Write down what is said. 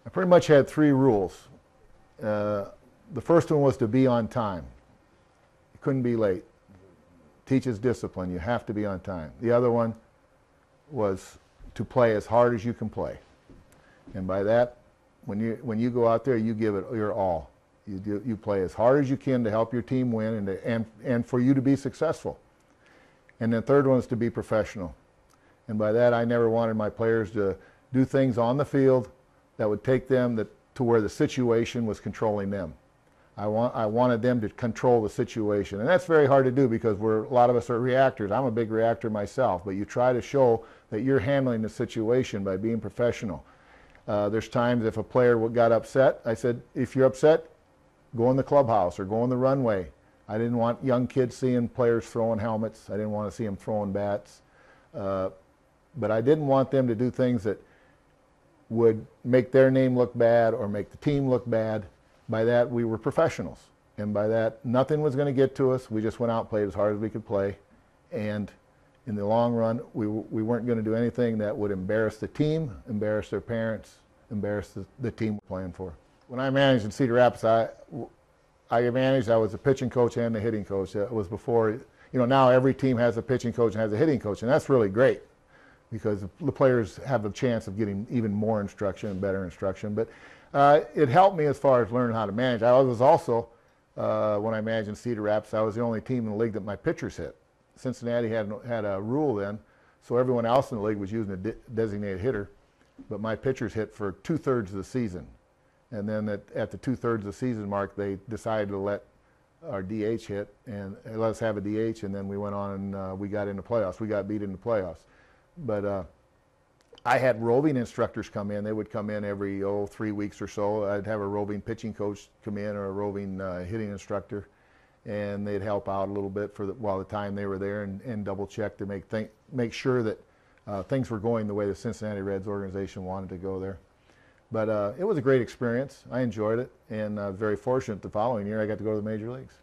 I pretty much had three rules. The first one was to be on time. You couldn't be late. Teaches discipline. You have to be on time. The other one was to play as hard as you can play. And by that, when you go out there, you give it your all. You play as hard as you can to help your team win and for you to be successful. And the third one is to be professional. And by that, I never wanted my players to do things on the field that would take them to where the situation was controlling them. I wanted them to control the situation. And that's very hard to do because a lot of us are reactors. I'm a big reactor myself, but you try to show that you're handling the situation by being professional. There's times if a player got upset, I said, if you're upset, go in the clubhouse or go in the runway. I didn't want young kids seeing players throwing helmets. I didn't want to see them throwing bats. But I didn't want them to do things that would make their name look bad or make the team look bad. By that, we were professionals. And by that, nothing was going to get to us. We just went out and played as hard as we could play. And in the long run, we weren't going to do anything that would embarrass the team, embarrass their parents, embarrass the team we're playing for. When I managed in Cedar Rapids, I was the pitching coach and the hitting coach. It was before, now every team has a pitching coach and has a hitting coach, and that's really great because the players have the chance of getting even more instruction and better instruction. But it helped me as far as learning how to manage. I was also, when I managed in Cedar Rapids, I was the only team in the league that my pitchers hit. Cincinnati had a rule then, so everyone else in the league was using a designated hitter, but my pitchers hit for 2/3 of the season. And then at the 2/3 of the season mark, they decided to let our DH hit and let us have a DH, and then we went on and we got into playoffs. We got beat in the playoffs. But I had roving instructors come in. They would come in every 3 weeks or so. I'd have a roving pitching coach come in or a roving hitting instructor, and they'd help out a little bit while the time they were there and double check to make sure that things were going the way the Cincinnati Reds organization wanted to go there. But it was a great experience. I enjoyed it, and very fortunate the following year I got to go to the major leagues.